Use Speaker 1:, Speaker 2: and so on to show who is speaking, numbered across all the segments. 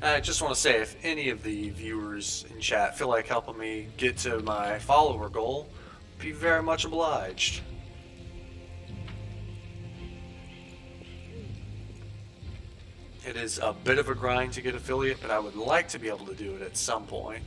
Speaker 1: I just want to say, if any of the viewers in chat feel like helping me get to my follower goal, be very much obliged. It is a bit of a grind to get affiliate, but I would like to be able to do it at some point.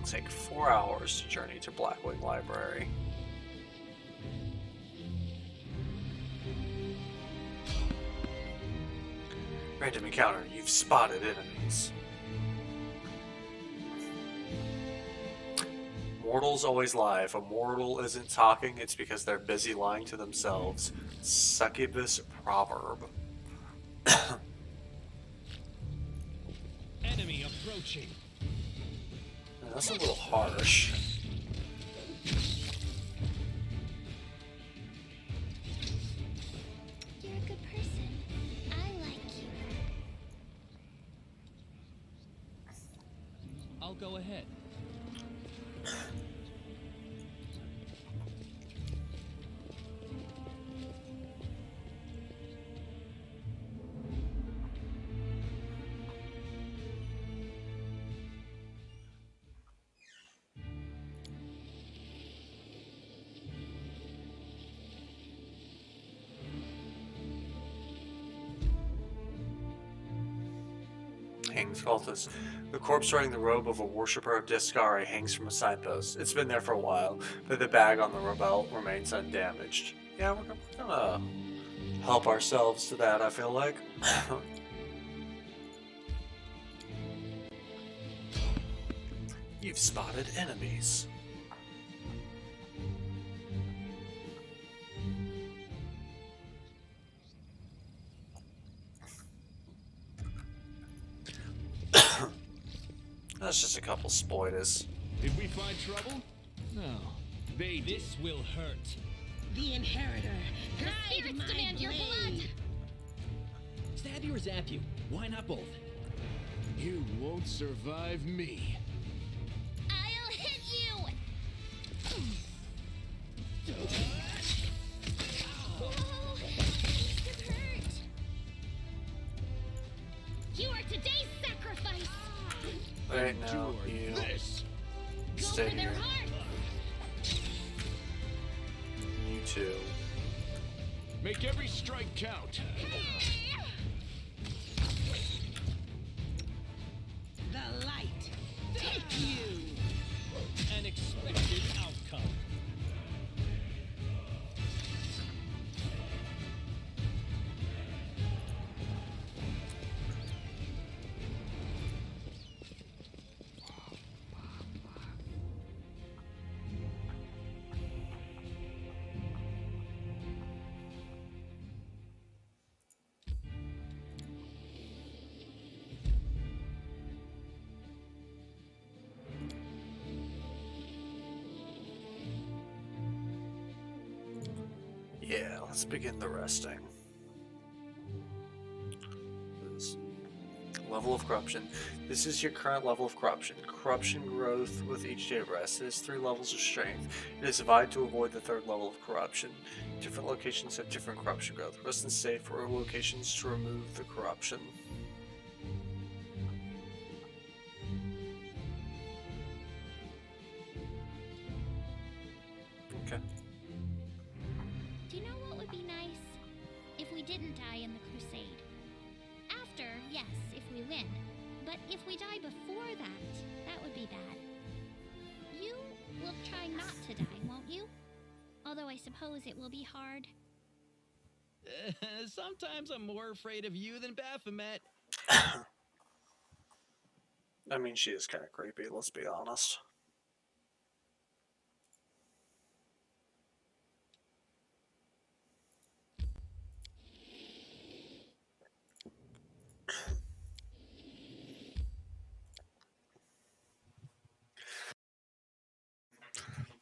Speaker 1: It'll take 4 hours to journey to Blackwing Library. Random encounter. You've spotted enemies. Mortals always lie. If a mortal isn't talking, it's because they're busy lying to themselves. Succubus proverb.
Speaker 2: Enemy approaching.
Speaker 1: That's a little harsh.
Speaker 3: You're a good person. I like you.
Speaker 2: I'll go ahead.
Speaker 1: Hangs cultist. The corpse wearing the robe of a worshipper of Discari hangs from a signpost. It's been there for a while, but the bag on the rebel remains undamaged. Yeah, we're gonna help ourselves to that, I feel like. You've spotted enemies. That's just a couple spoilers.
Speaker 2: Did we find trouble? No. This will hurt.
Speaker 4: The Inheritor.
Speaker 3: The
Speaker 4: Guide
Speaker 3: spirits
Speaker 4: my
Speaker 3: demand your blood!
Speaker 4: blade.
Speaker 5: Stab you or zap you? Why not both?
Speaker 2: You won't survive me.
Speaker 3: I'll hit you! Oh, this hurt. You are today's sacrifice!
Speaker 1: Wait, no,
Speaker 2: Endure
Speaker 1: you
Speaker 2: this.
Speaker 3: Go
Speaker 1: stay
Speaker 3: for their
Speaker 1: here.
Speaker 3: hearts!
Speaker 1: You too.
Speaker 2: Make every strike count.
Speaker 4: The light. Take you.
Speaker 2: An expected outcome.
Speaker 1: Yeah, let's begin the resting. This level of corruption. This is your current level of corruption. Corruption growth with each day of rest. It is 3 levels of strength. It is divided to avoid the 3rd level of corruption. Different locations have different corruption growth. Rest in safe or locations to remove the corruption. Okay.
Speaker 3: Do you know what would be nice? If we didn't die in the crusade. After, yes, if we win. But if we die before that would be bad. You will try not to die, won't you? Although I suppose it will be hard.
Speaker 5: Sometimes I'm more afraid of you than Baphomet.
Speaker 1: I mean, she is kind of creepy, let's be honest.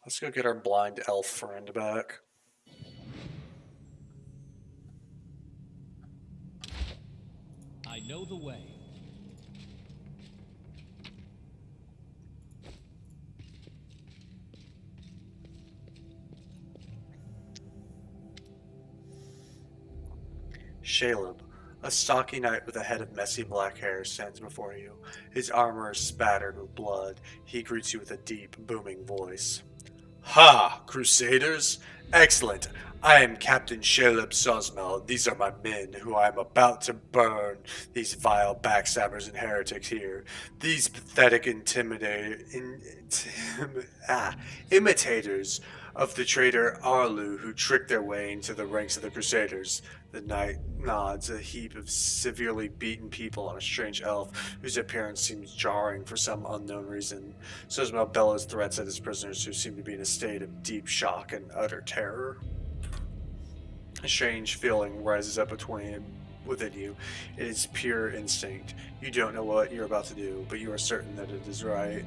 Speaker 1: Let's go get our blind elf friend back.
Speaker 2: I know the way.
Speaker 1: Shaleb, a stocky knight with a head of messy black hair, stands before you. His armor is spattered with blood. He greets you with a deep, booming voice. Ha! Crusaders? Excellent! I am Captain Shaleb Sosmel. These are my men, who I am about to burn. These vile backstabbers and heretics here. These pathetic imitators of the traitor Arlu, who tricked their way into the ranks of the Crusaders. The knight nods, a heap of severely beaten people on a strange elf, whose appearance seems jarring for some unknown reason. Sosmel bellows threats at his prisoners, who seem to be in a state of deep shock and utter terror. A strange feeling rises up within you. It is pure instinct. You don't know what you're about to do, but you are certain that it is right.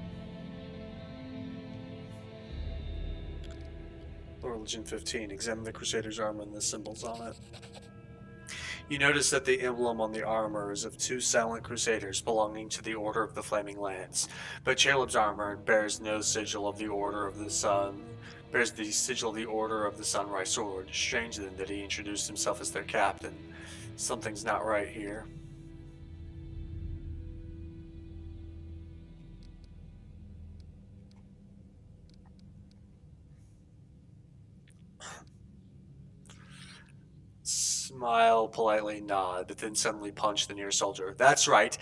Speaker 1: Religion 15. Examine the Crusader's armor and the symbols on it. You notice that the emblem on the armor is of 2 silent crusaders belonging to the Order of the Flaming Lance, but Caleb's armor bears no sigil of the Order of the Sun. Bears the sigil of the Order of the Sunrise Sword. Strange then that he introduced himself as their captain. Something's not right here. Smile, politely nod, but then suddenly punch the near soldier. That's right.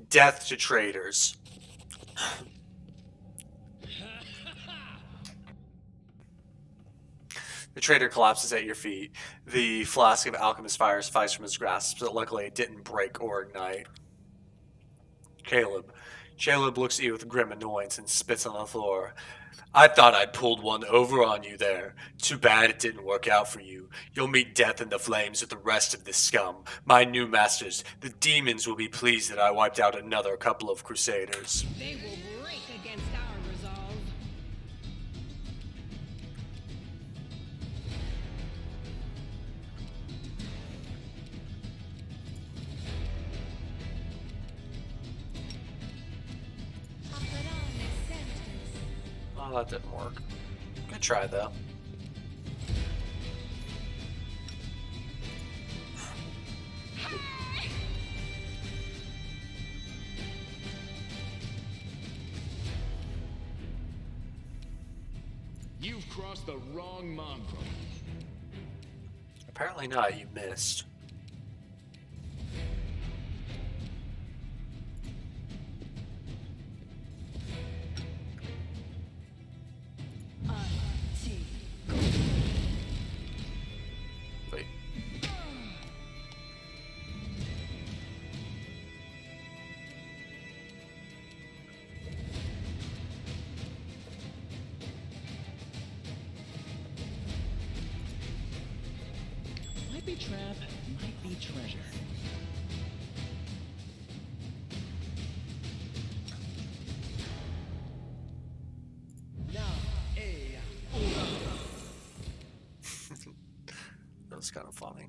Speaker 1: Death to traitors. The traitor collapses at your feet. The flask of alchemist fire flies from his grasp, but luckily it didn't break or ignite. Caleb looks at you with grim annoyance and spits on the floor. I thought I'd pulled one over on you there. Too bad it didn't work out for you. You'll meet death in the flames with the rest of this scum. My new masters, the demons, will be pleased that I wiped out another couple of crusaders.
Speaker 4: They will break against our resolve.
Speaker 1: Oh, that didn't work. Good try, though.
Speaker 2: You've crossed the wrong mongrel.
Speaker 1: Apparently not, you missed. Wait.
Speaker 5: Might be trap, might be treasure.
Speaker 1: was kind of funny.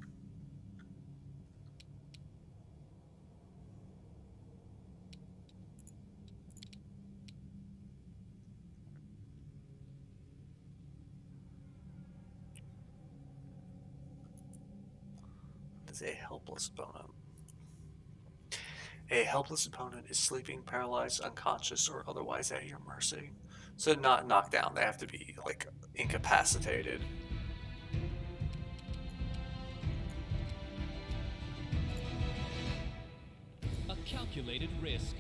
Speaker 1: Is a helpless opponent. A helpless opponent is sleeping, paralyzed, unconscious, or otherwise at your mercy. So not knocked down, they have to be like incapacitated.
Speaker 2: A calculated risk.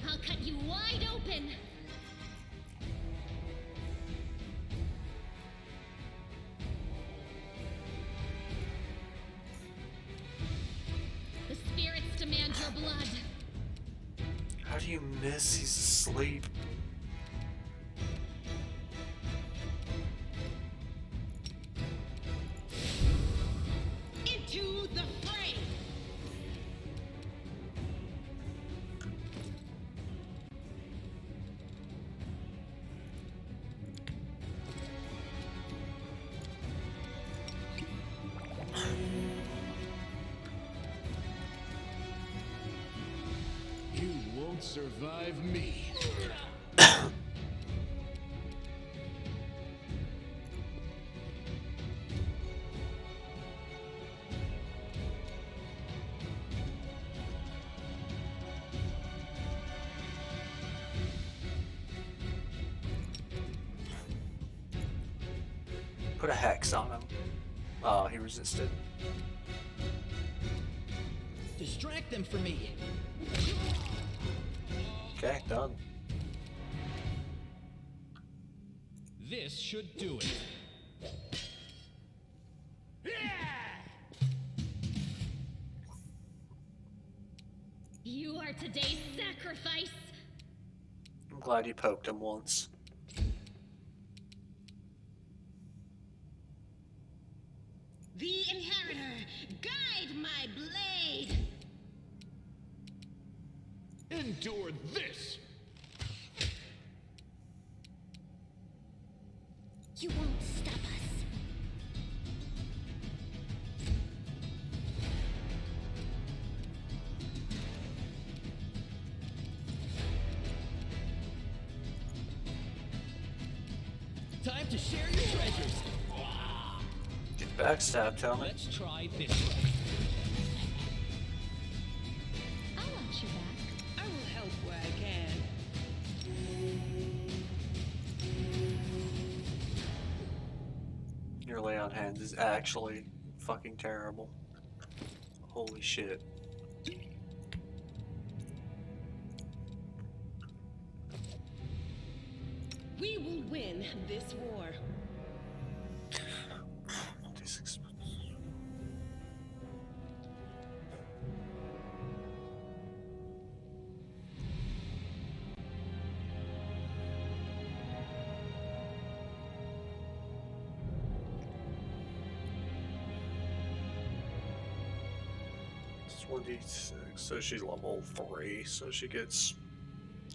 Speaker 3: I'll cut you wide open. The spirits demand your blood.
Speaker 1: How do you miss? He's asleep.
Speaker 4: Into the fray!
Speaker 2: You won't survive me.
Speaker 1: Put a hex on him. Oh, he resisted.
Speaker 5: Distract them for me.
Speaker 1: Okay, done.
Speaker 2: This should do it.
Speaker 3: You are today's sacrifice.
Speaker 1: I'm glad you poked him once.
Speaker 4: The Inheritor, guide my blade!
Speaker 2: Endure this!
Speaker 3: You won't stop us.
Speaker 5: Time to share your treasures.
Speaker 1: Get backstabbed, tell me.
Speaker 2: Let's try this one.
Speaker 3: I'll watch your back.
Speaker 4: I will help where I can.
Speaker 1: Your lay on hands is actually fucking terrible. Holy shit.
Speaker 4: We will win this war.
Speaker 1: It's 1d6, so she's level 3, so she gets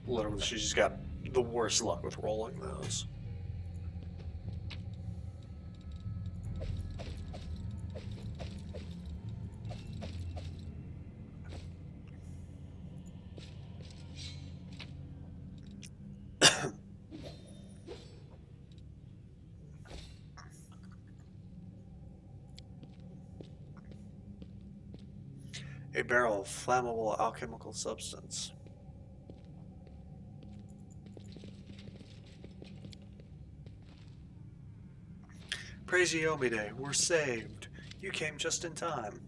Speaker 1: literally, she's just got the worst luck with rolling those. A barrel of flammable alchemical substance. Praise Yomide, we're saved. You came just in time.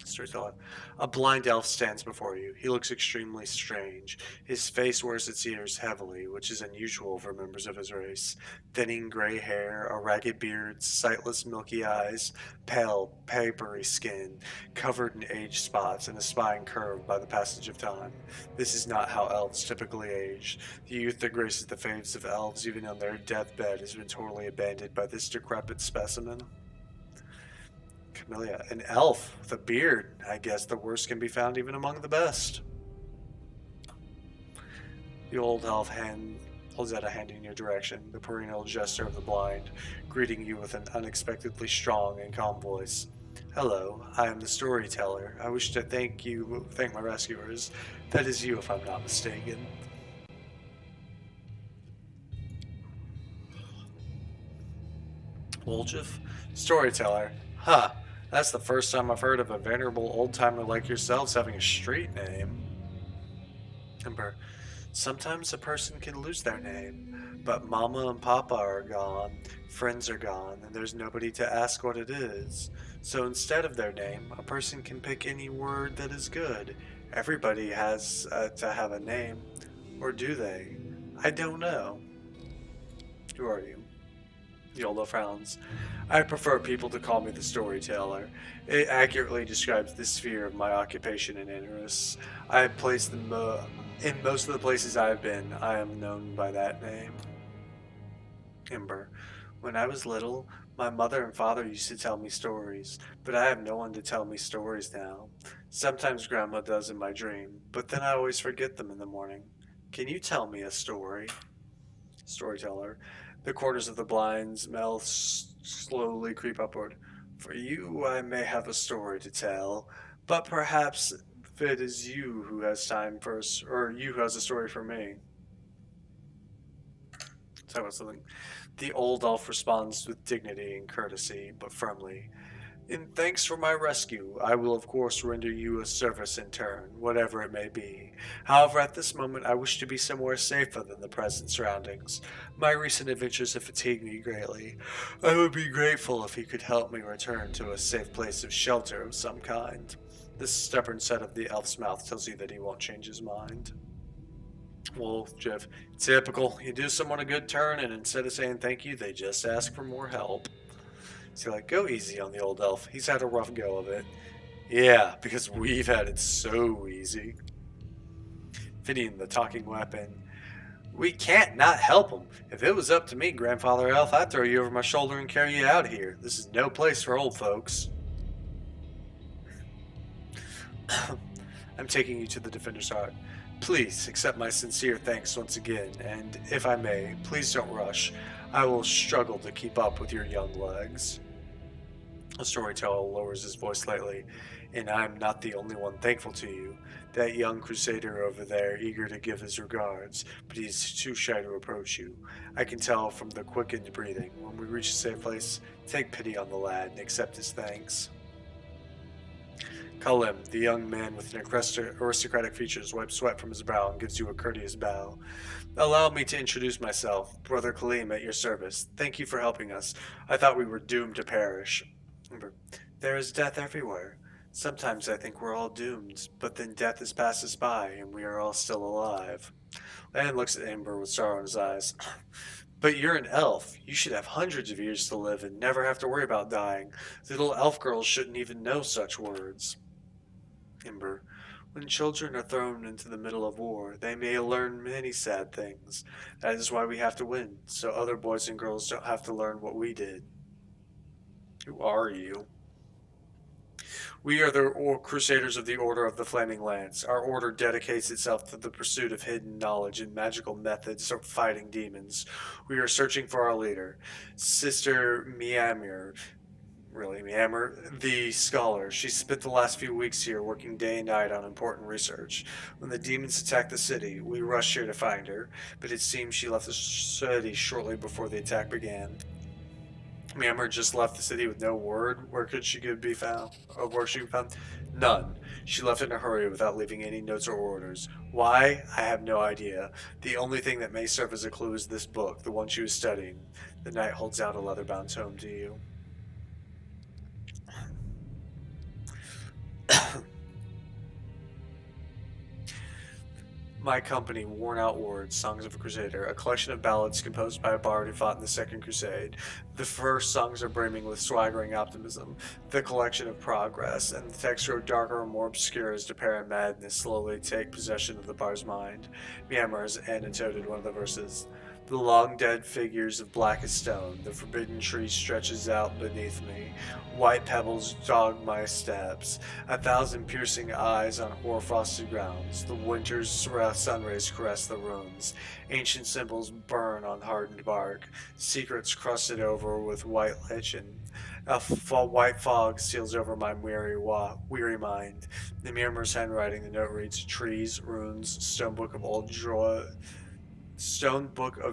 Speaker 1: Storyteller. A blind elf stands before you. He looks extremely strange. His face wears its ears heavily, which is unusual for members of his race. Thinning gray hair, a ragged beard, sightless milky eyes, pale, papery skin, covered in age spots, and a spine curved by the passage of time. This is not how elves typically age. The youth that graces the face of elves, even on their deathbed, has been totally abandoned by this decrepit specimen. Camellia, an elf with a beard. I guess the worst can be found even among the best. The old elf holds out a hand in your direction, the perennial jester of the blind, greeting you with an unexpectedly strong and calm voice. Hello, I am the storyteller. I wish to thank my rescuers. That is you, if I'm not mistaken. Wolchif? Storyteller. Huh. That's the first time I've heard of a venerable old-timer like yourselves having a street name. Ember. Sometimes a person can lose their name, but Mama and Papa are gone, friends are gone, and there's nobody to ask what it is. So instead of their name, a person can pick any word that is good. Everybody has to have a name. Or do they? I don't know. Who are you? Yola frowns. I prefer people to call me the storyteller. It accurately describes the sphere of my occupation and interests. I have placed them in most of the places I've been. I am known by that name. Ember. When I was little, my mother and father used to tell me stories, but I have no one to tell me stories now. Sometimes Grandma does in my dream, but then I always forget them in the morning. Can you tell me a story? Storyteller. The corners of the blind's mouth slowly creep upward. For you, I may have a story to tell, but perhaps it is you who has time first, or you who has a story for me. Talk about something. The old elf responds with dignity and courtesy, but firmly. In thanks for my rescue, I will of course render you a service in turn, whatever it may be. However, at this moment I wish to be somewhere safer than the present surroundings. My recent adventures have fatigued me greatly. I would be grateful if you could help me return to a safe place of shelter of some kind. This stubborn set of the elf's mouth tells you that he won't change his mind. Well, Jeff, typical. You do someone a good turn, and instead of saying thank you, they just ask for more help. So like, go easy on the old elf. He's had a rough go of it. Yeah, because we've had it so easy. Fitting the talking weapon. We can't not help him. If it was up to me, Grandfather Elf, I'd throw you over my shoulder and carry you out of here. This is no place for old folks. I'm taking you to the Defender's Heart. Please accept my sincere thanks once again, and if I may, please don't rush. I will struggle to keep up with your young legs. The storyteller lowers his voice slightly, and I'm not the only one thankful to you. That young crusader over there, eager to give his regards, but he's too shy to approach you. I can tell from the quickened breathing. When we reach a safe place, take pity on the lad and accept his thanks. Kalim, the young man with an aristocratic features, wipes sweat from his brow and gives you a courteous bow. Allow me to introduce myself, Brother Kalim, at your service. Thank you for helping us. I thought we were doomed to perish. There is death everywhere. Sometimes I think we're all doomed, but then death has passed us by, and we are all still alive. Lan looks at Amber with sorrow in his eyes. But you're an elf. You should have hundreds of years to live and never have to worry about dying. Little elf girls shouldn't even know such words. Ember, when children are thrown into the middle of war, they may learn many sad things. That is why we have to win, so other boys and girls don't have to learn what we did. Who are you? We are the Crusaders of the Order of the Flaming Lance. Our order dedicates itself to the pursuit of hidden knowledge and magical methods of fighting demons. We are searching for our leader, Sister Miamir, the scholar. She spent the last few weeks here working day and night on important research. When the demons attacked the city, we rushed here to find her, but it seems she left the city shortly before the attack began. Miamir just left the city with no word. Where could she be found? Or where she found? None. She left in a hurry without leaving any notes or orders. Why? I have no idea. The only thing that may serve as a clue is this book, the one she was studying. The knight holds out a leather-bound tome to you. My company, worn out words, songs of a crusader, a collection of ballads composed by a bard who fought in the Second Crusade. The first songs are brimming with swaggering optimism, the collection of progress, and the texts grow darker and more obscure as despair and madness slowly take possession of the bard's mind. Miammers annotated one of the verses. The long dead figures of blackest stone, the forbidden tree stretches out beneath me. White pebbles dog my steps, 1,000 piercing eyes on hoar-frosted grounds. The winter's sunrays caress the ruins. Ancient symbols burn on hardened bark, secrets crusted over with white lichen. White fog steals over my weary mind. The Mirror's handwriting, the note reads, trees, runes, stone book of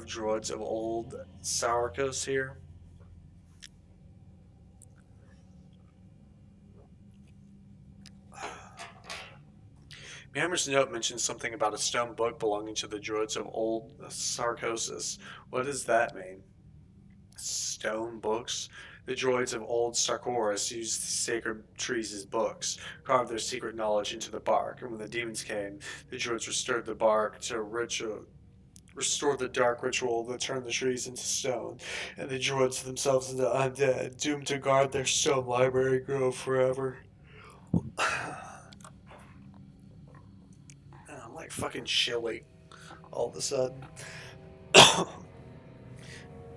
Speaker 1: druids of old Sarkos here. Miamir's note mentions something about a stone book belonging to the druids of old Sarkosis. What does that mean? Stone books? The droids of old Sarkoris used sacred trees as books, carved their secret knowledge into the bark, and when the demons came, the droids restored the bark to restore the dark ritual that turned the trees into stone, and the droids themselves into undead, doomed to guard their stone library grove forever. I'm like fucking chilly all of a sudden.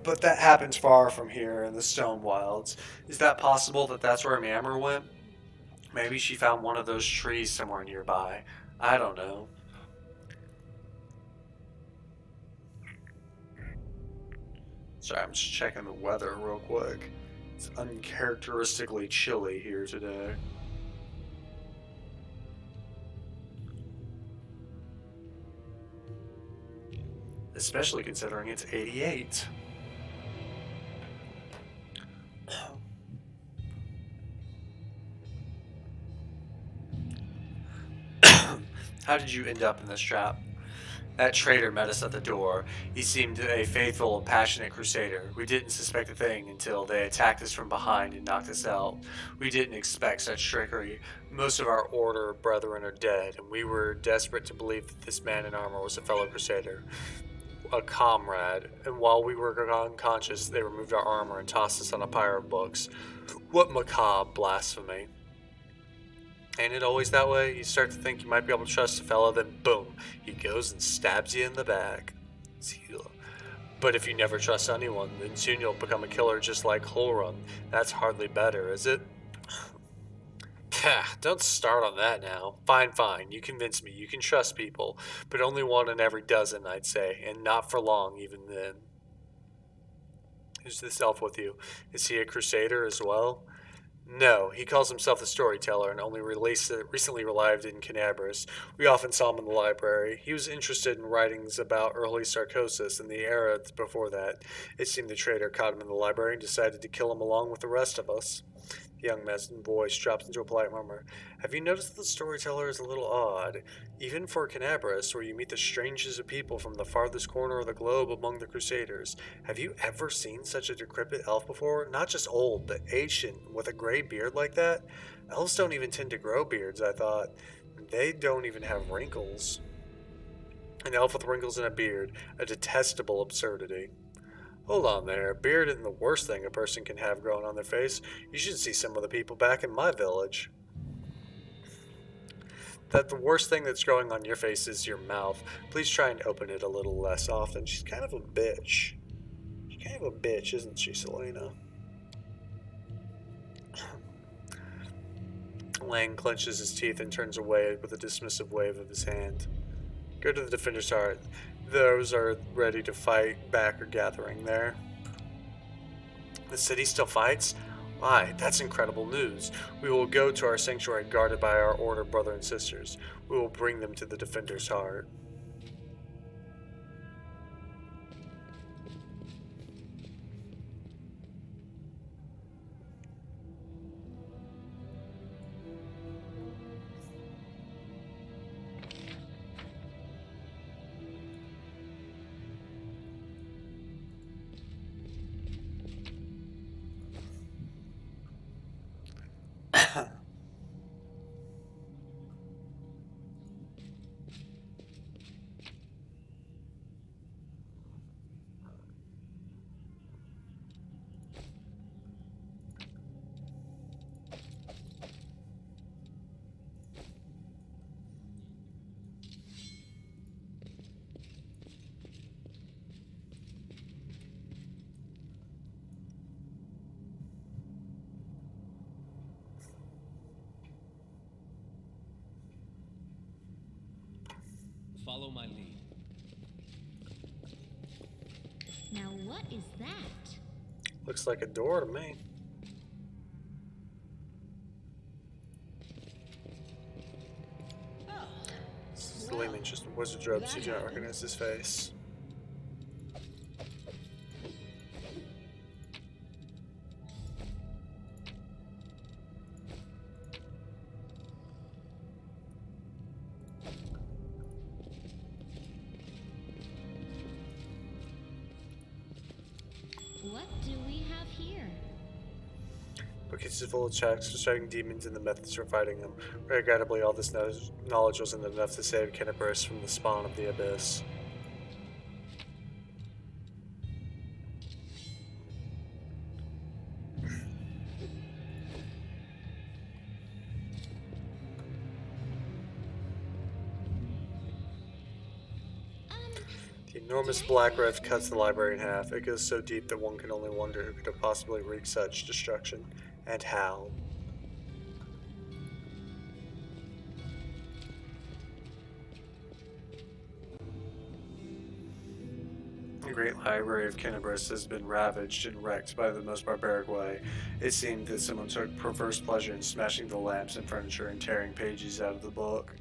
Speaker 1: But that happens far from here in the Stone Wilds. Is that possible that that's where Miammer went? Maybe she found one of those trees somewhere nearby. I don't know. Sorry, I'm just checking the weather real quick. It's uncharacteristically chilly here today. Especially considering it's 88. How did you end up in this trap? That traitor met us at the door. He seemed a faithful and passionate crusader. We didn't suspect a thing until they attacked us from behind and knocked us out. We didn't expect such trickery. Most of our order brethren are dead, and we were desperate to believe that this man in armor was a fellow crusader, a comrade, and while we were unconscious, they removed our armor and tossed us on a pyre of books. What macabre blasphemy. Ain't it always that way? You start to think you might be able to trust a fellow, then boom, he goes and stabs you in the back. But if you never trust anyone, then soon you'll become a killer just like Holrun. That's hardly better, is it? Don't start on that now. Fine, you convince me. You can trust people, but only one in every dozen, I'd say, and not for long even then. Who's this elf with you? Is he a crusader as well? No, he calls himself a storyteller and only recently arrived in Canabris. We often saw him in the library. He was interested in writings about early Sarkosis and the era before that. It seemed the traitor caught him in the library and decided to kill him along with the rest of us. The young man's voice drops into a polite murmur. Have you noticed that the storyteller is a little odd? Even for Canabris, where you meet the strangest of people from the farthest corner of the globe among the Crusaders. Have you ever seen such a decrepit elf before? Not just old, but ancient, with a gray beard like that? Elves don't even tend to grow beards, I thought. They don't even have wrinkles. An elf with wrinkles and a beard, a detestable absurdity. Hold on there, a beard isn't the worst thing a person can have growing on their face. You should see some of the people back in my village. That the worst thing that's growing on your face is your mouth. Please try and open it a little less often. She's kind of a bitch. She's kind of a bitch, isn't she, Selena? Lang clenches his teeth and turns away with a dismissive wave of his hand. Go to the defender's heart. Those are ready to fight back are gathering there. The city still fights? Why, that's incredible news. We will go to our sanctuary guarded by our order brother and sisters. We will bring them to the defender's heart.
Speaker 2: Follow my lead.
Speaker 3: Now what is that?
Speaker 1: Looks like a door to me. Lehman just in wizard's robes, you do not recognize his face.
Speaker 3: What do we have here?
Speaker 1: Bookcases full of checks describing demons and the methods for fighting them. Regrettably, all this knowledge wasn't enough to save Kennebrus from the spawn of the abyss. The enormous black rift cuts the library in half. It goes so deep that one can only wonder who could have possibly wreaked such destruction, and how. The great library of Kennebrus has been ravaged and wrecked by the most barbaric way. It seemed that someone took perverse pleasure in smashing the lamps and furniture and tearing pages out of the book.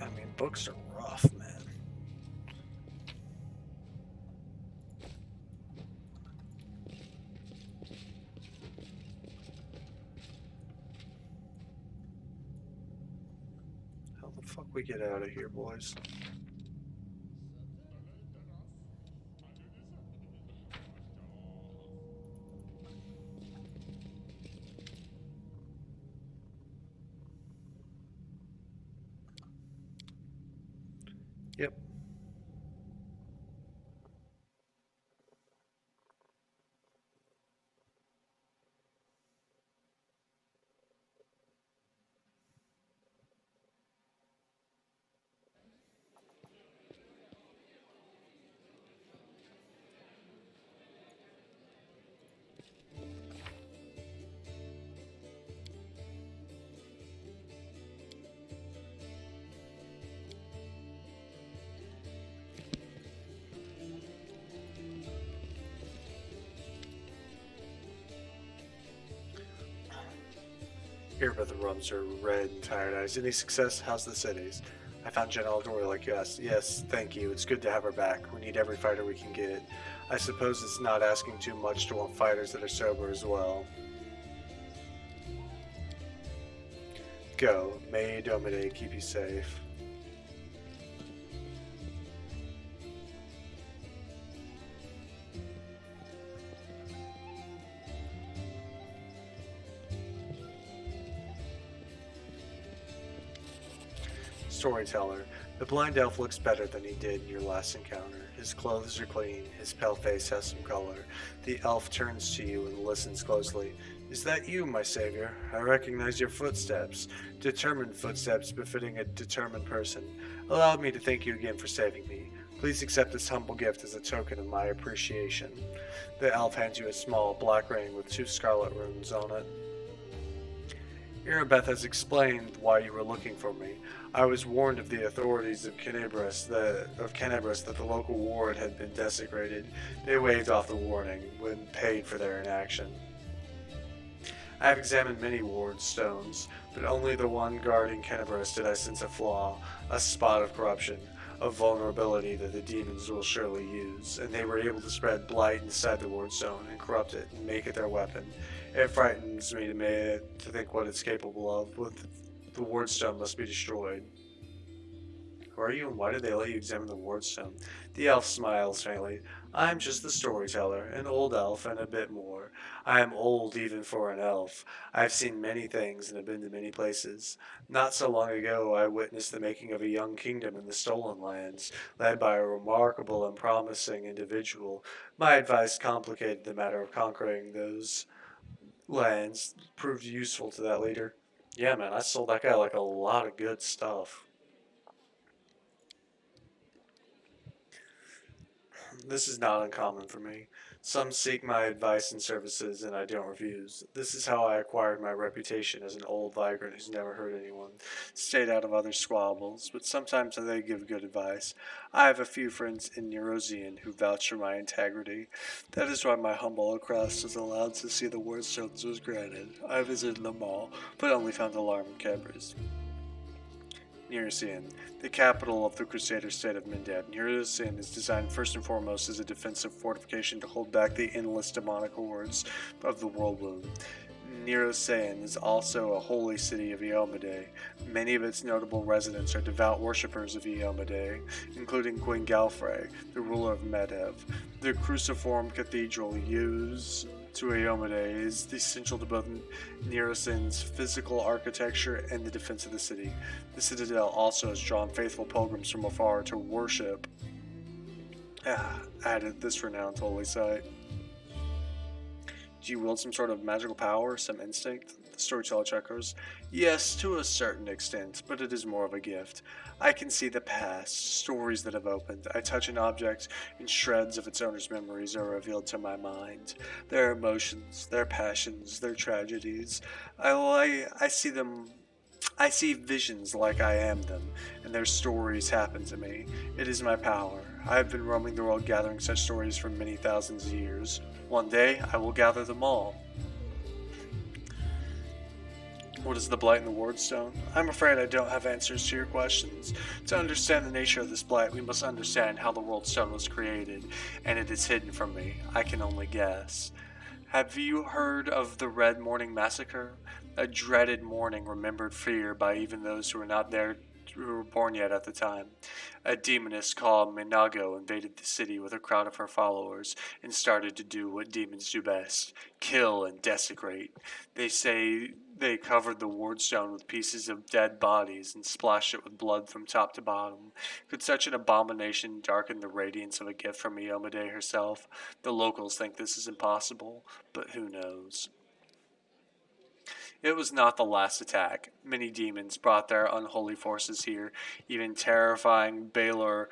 Speaker 1: I mean, books are rough, man. How the fuck we get out of here, boys? Yep. Here by the rums are red and tired eyes. Any success? How's the cities? I found General Dory like yes. Yes, thank you. It's good to have her back. We need every fighter we can get. I suppose it's not asking too much to want fighters that are sober as well. Go. May Domine keep you safe. Storyteller. The blind elf looks better than he did in your last encounter. His clothes are clean, his pale face has some color. The elf turns to you and listens closely. Is that you, my savior? I recognize your footsteps. Determined footsteps befitting a determined person. Allow me to thank you again for saving me. Please accept this humble gift as a token of my appreciation. The elf hands you a small black ring with 2 scarlet runes on it. Irabeth has explained why you were looking for me. I was warned of the authorities of Kennebrus that the local ward had been desecrated. They waived off the warning when paid for their inaction. I have examined many ward stones, but only the one guarding Kennebrus did I sense a flaw, a spot of corruption, a vulnerability that the demons will surely use, and they were able to spread blight inside the ward stone and corrupt it and make it their weapon. It frightens me to think what it's capable of. The wardstone must be destroyed. Who are you and why did they let you examine the wardstone? The elf smiles faintly. I'm just the storyteller, an old elf and a bit more. I am old even for an elf. I've seen many things and have been to many places. Not so long ago I witnessed the making of a young kingdom in the Stolen Lands, led by a remarkable and promising individual. My advice complicated the matter of conquering those lands, proved useful to that leader. Yeah, man, I sold that guy like a lot of good stuff. This is not uncommon for me. Some seek my advice and services, and I don't refuse. This is how I acquired my reputation as an old vagrant who's never hurt anyone, stayed out of other squabbles, but sometimes they give good advice. I have a few friends in Neurozian who vouch for my integrity. That is why my humble request was allowed to see the Wordstones was granted. I visited them all, but only found alarm in Cabres. Neurozian, the capital of the Crusader state of Mindad. Neurozian is designed first and foremost as a defensive fortification to hold back the endless demonic hordes of the world wound. Neurozian is also a holy city of Eomade. Many of its notable residents are devout worshippers of Eomade, including Queen Galfrey, the ruler of Medhev. The cruciform cathedral used to Eomade is essential to both Neurozian's physical architecture and the defense of the city. The citadel also has drawn faithful pilgrims from afar to worship at this renowned holy site. Do you wield some sort of magical power, some instinct? The storyteller chuckles. Yes, to a certain extent, but it is more of a gift. I can see the past, stories that have opened. I touch an object, and shreds of its owner's memories are revealed to my mind. Their emotions, their passions, their tragedies. I see them. I see visions like I am them, and their stories happen to me. It is my power. I have been roaming the world gathering such stories for many thousands of years. One day, I will gather them all. What is the blight in the Wardstone? I'm afraid I don't have answers to your questions. To understand the nature of this blight, we must understand how the Wardstone was created, and it is hidden from me. I can only guess. Have you heard of the Red Morning Massacre? A dreaded morning remembered fear by even those who were not there, who were born yet at the time. A demoness called Minago invaded the city with a crowd of her followers and started to do what demons do best: kill and desecrate. They say they covered the Wardstone with pieces of dead bodies and splashed it with blood from top to bottom. Could such an abomination darken the radiance of a gift from Eomade herself? The locals think this is impossible, but who knows? It was not the last attack. Many demons brought their unholy forces here, even terrifying Baylor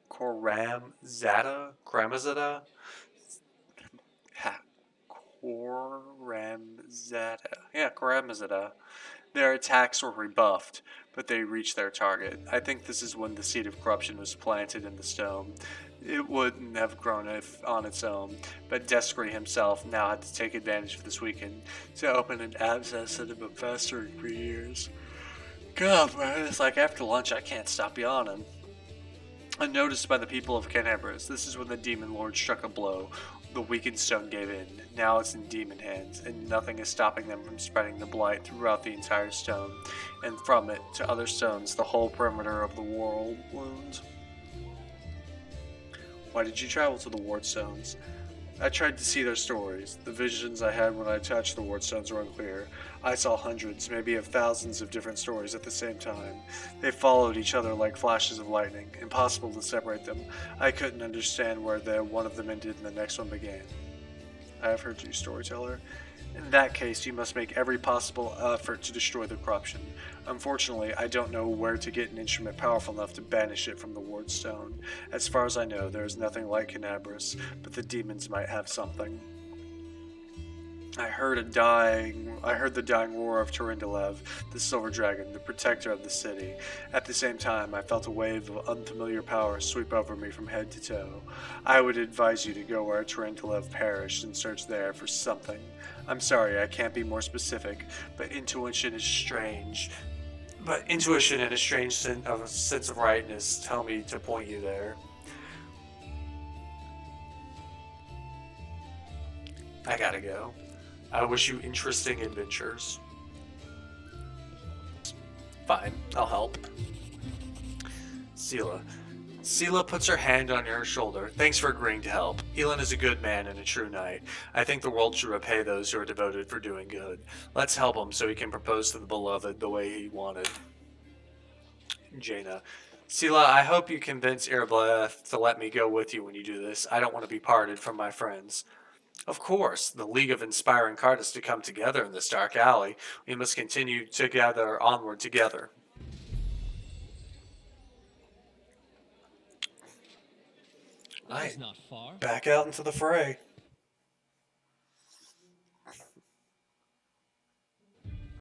Speaker 1: Koramzada? Koramzada. Yeah, Koramzada. Their attacks were rebuffed, but they reached their target. I think this is when the seed of corruption was planted in the stone. It wouldn't have grown on its own, but Descry himself now had to take advantage of this weekend to open an abscess that had been festering for years. God, man, it's like after lunch I can't stop yawning. Unnoticed by the people of Canabras, this is when the demon lord struck a blow. The weakened stone gave in. Now it's in demon hands, and nothing is stopping them from spreading the blight throughout the entire stone, and from it to other stones, the whole perimeter of the world wound. Why did you travel to the Wardstones? I tried to see their stories. The visions I had when I touched the Wardstones were unclear. I saw hundreds, maybe of thousands of different stories at the same time. They followed each other like flashes of lightning, impossible to separate them. I couldn't understand where one of them ended and the next one began. I have heard you, storyteller. In that case, you must make every possible effort to destroy the corruption. Unfortunately, I don't know where to get an instrument powerful enough to banish it from the Wardstone. As far as I know, there is nothing like Canabras, but the demons might have something. I heard the dying roar of Turindalev, the Silver Dragon, the protector of the city. At the same time, I felt a wave of unfamiliar power sweep over me from head to toe. I would advise you to go where Turindalev perished and search there for something. I'm sorry, I can't be more specific, but intuition and a strange sense of rightness tell me to point you there. I gotta go. I wish you interesting adventures. Fine, I'll help. Sela puts her hand on your shoulder. Thanks for agreeing to help. Elin is a good man and a true knight. I think the world should repay those who are devoted for doing good. Let's help him so he can propose to the beloved the way he wanted. Jaina. Sela, I hope you convince Irbleth to let me go with you when you do this. I don't want to be parted from my friends. Of course, the League of Inspiring Cards to come together in this dark alley. We must continue together, onward together.
Speaker 2: That
Speaker 1: Right.
Speaker 2: is not far.
Speaker 1: Back out into the fray.